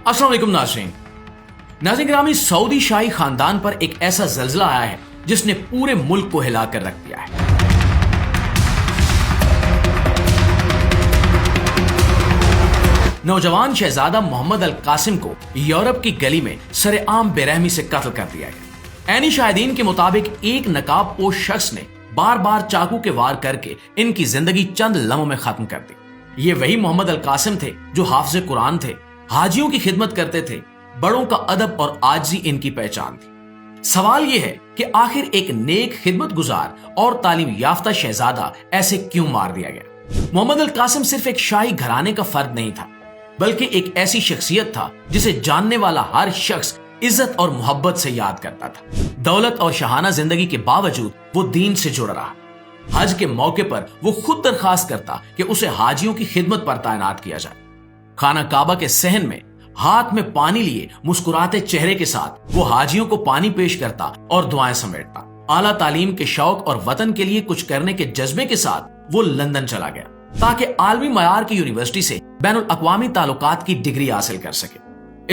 अस्सलाम वालेकुम नाज़रीन ग्रामी, सऊदी शाही खानदान पर एक ऐसा ज़ल्ज़ला आया है जिसने पूरे मुल्क को हिलाकर रख दिया है। नौजवान शहजादा मोहम्मद अल कासिम को यूरोप की गली में सरेआम बेरहमी से कत्ल कर दिया गया। ऐनी शाहिदीन के मुताबिक एक नकाब पोश शख्स ने बार बार चाकू के वार करके इनकी जिंदगी चंद लम्हों में खत्म कर दी। ये वही मोहम्मद अल कासिम थे जो हाफिज़ कुरान थे, हाजियों की खिदमत करते थे, बड़ों का अदब और आजिज़ी इनकी पहचान थी। सवाल यह है कि आखिर एक नेक, खिदमत गुजार और तालीम याफ्ता शहजादा ऐसे क्यों मार दिया गया? मोहम्मद अल कासिम सिर्फ एक शाही घराने का फर्द नहीं था, बल्कि एक ऐसी शख्सियत था जिसे जानने वाला हर शख्स इज्जत और मोहब्बत से याद करता था। दौलत और शहाना जिंदगी के बावजूद वो दीन से जुड़ा रहा। हज के मौके पर वो खुद दरखास्त करता कि उसे हाजियों की खिदमत पर तैनात किया जाए। खाना काबा के सहन में हाथ में पानी लिए मुस्कुराते चेहरे के साथ वो हाजियों को पानी पेश करता और दुआएं समेटता। आला तालीम के शौक और वतन के लिए कुछ करने के जज्बे के साथ वो लंदन चला गया ताकि आलमी मयार की यूनिवर्सिटी से बैनुल अक़वामी ताल्लुकात की डिग्री हासिल कर सके।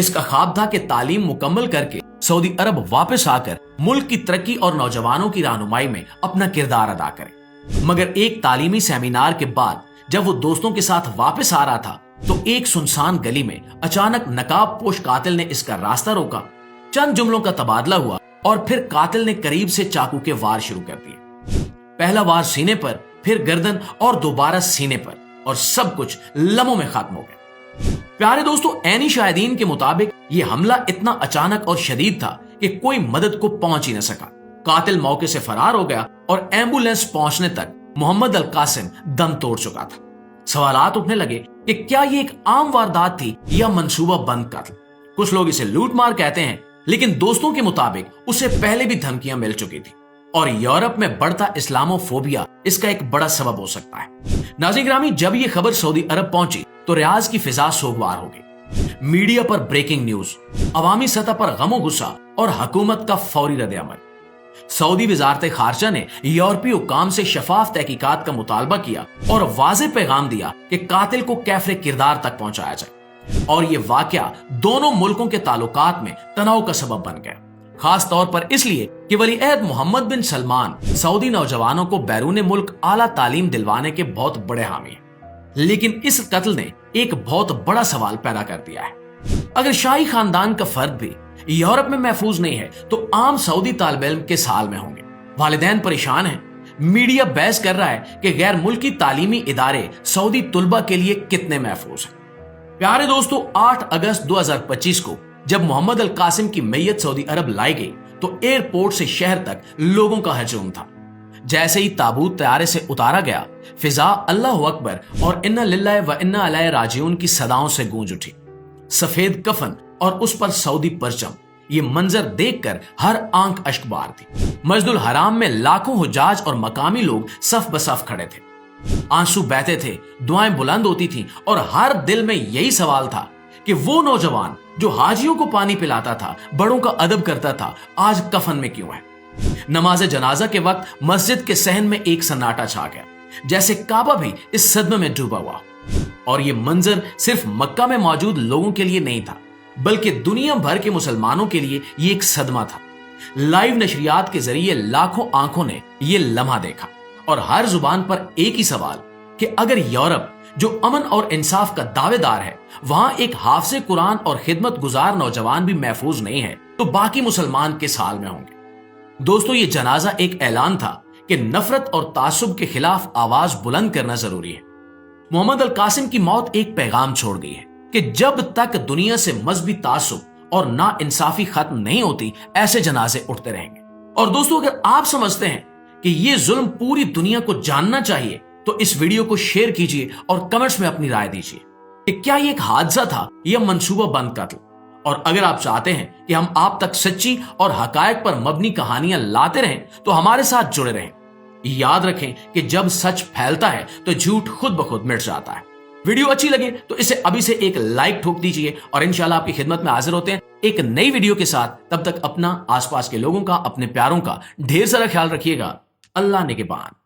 इसका ख्वाब था कि तालीम मुकम्मल करके सऊदी अरब वापस आकर मुल्क की तरक्की और नौजवानों की रहनुमाई में अपना किरदार अदा करे। मगर एक तालीमी सेमिनार के बाद जब वो दोस्तों के साथ वापस आ रहा था तो एक सुनसान गली में अचानक नकाब पोश कातिल ने इसका रास्ता रोका। चंद जुमलों का तबादला हुआ और फिर कातिल ने करीब से चाकू के वार शुरू कर दिए। पहला वार सीने पर, फिर गर्दन और दोबारा सीने पर, और सब कुछ लम्हों में खत्म हो गया। प्यारे दोस्तों, ऐनी शाहिदीन के मुताबिक यह हमला इतना अचानक और शदीद था कि कोई मदद को पहुंच ही न सका। कातिल मौके से फरार हो गया और एम्बुलेंस पहुंचने तक मोहम्मद अल कासिम दम तोड़ चुका था। सवालात उठने लगे कि क्या ये एक आम वारदात थी या मंसूबा बंद कत्ल। कुछ लोग इसे लूट मार कहते हैं, लेकिन दोस्तों के मुताबिक उसे पहले भी धमकियां मिल चुकी थी और यूरोप में बढ़ता इस्लामोफोबिया इसका एक बड़ा सबब हो सकता है। नाज़रीन ग्रामी, जब ये खबर सऊदी अरब पहुंची तो रियाज की फिजा सोगवार हो गई। मीडिया पर ब्रेकिंग न्यूज, अवामी सतह पर गमो गुस्सा और हुकूमत का फौरी रद्द-ए-अमल। सऊदी वजारत खारजा ने यूरोपीय हुक्काम से शफाफ तहकीकात का मुतालबा किया और वाज़े पैगाम दिया कि कातिल को कैफरे किरदार तक पहुंचाया जाए। और ये वाकया दोनों मुल्कों के ताल्लुकात में तनाव का सबब बन गया, खास तौर पर इसलिए कि वलीअहद मोहम्मद बिन सलमान सऊदी नौजवानों को बैरून मुल्क आला तालीम दिलवाने के बहुत बड़े हामी हैं। लेकिन इस कत्ल ने एक बहुत बड़ा सवाल पैदा कर दिया है। अगर शाही खानदान का फर्द भी यूरोप में महफूज नहीं है तो आम सऊदी तालिब इल्म किस हाल में होंगे? वालिदैन परेशान हैं, मीडिया बहस कर रहा है कि गैर मुल्की तालीमी इदारे सऊदी तुलबा के लिए कितने महफूज हैं। प्यारे दोस्तों, 8 अगस्त 2025 को जब मोहम्मद अल कासिम की मैयत सऊदी अरब लाई गई तो एयरपोर्ट से शहर तक लोगों का हजूम था। जैसे ही ताबूत तैयारे से उतारा गया, फिजा अल्लाहु अकबर और इन्ना लिल्लाहि व इन्ना इलैहि राजिऊन की सदाओं से गूंज उठी। सफेद कफन और उस पर सऊदी परचम, ये मंजर देखकर हर आंख अश्कबार थी। मस्जिदुल हराम में लाखों हुज्जाज और मकामी लोग सफ बसफ खड़े थे। आंसू बहते थे, दुआएं बुलंद होती थीं और हर दिल में यही सवाल था कि वो नौजवान जो हाजियों को पानी पिलाता था, बड़ों का अदब करता था, आज कफन में क्यों है? नमाज जनाजा के वक्त मस्जिद के सहन में एक सन्नाटा छा गया, जैसे काबा भी इस सदमे में डूबा हुआ। और ये मंजर सिर्फ मक्का में मौजूद लोगों के लिए नहीं था, बल्कि दुनिया भर के मुसलमानों के लिए ये एक सदमा था। लाइव नशरियात के जरिए लाखों आंखों ने ये लम्हा देखा और हर जुबान पर एक ही सवाल कि अगर यूरोप जो अमन और इंसाफ का दावेदार है, वहां एक हाफिज़ कुरान और खिदमत गुजार नौजवान भी महफूज नहीं है, तो बाकी मुसलमान किस हाल में होंगे? दोस्तों, ये जनाजा एक ऐलान था कि नफरत और तासुब के खिलाफ आवाज बुलंद करना जरूरी है। मोहम्मद अल कासिम की मौत एक पैगाम छोड़ गई है कि जब तक दुनिया से मजहबी तासुब और ना इंसाफी खत्म नहीं होती, ऐसे जनाजे उठते रहेंगे। और दोस्तों, अगर आप समझते हैं कि ये जुल्म पूरी दुनिया को जानना चाहिए तो इस वीडियो को शेयर कीजिए और कमेंट्स में अपनी राय दीजिए कि क्या ये एक हादसा था या मंसूबा बंद कत्ल। और अगर आप चाहते हैं कि हम आप तक सच्ची और हकायक पर मबनी कहानियां लाते रहें तो हमारे साथ जुड़े रहें। याद रखें कि जब सच फैलता है तो झूठ खुद ब खुद मिट जाता है। वीडियो अच्छी लगे तो इसे अभी से एक लाइक ठोक दीजिए और इंशाल्लाह आपकी खिदमत में हाजिर होते हैं एक नई वीडियो के साथ। तब तक अपना, आसपास के लोगों का, अपने प्यारों का ढेर सारा ख्याल रखिएगा। अल्लाह निगहबान।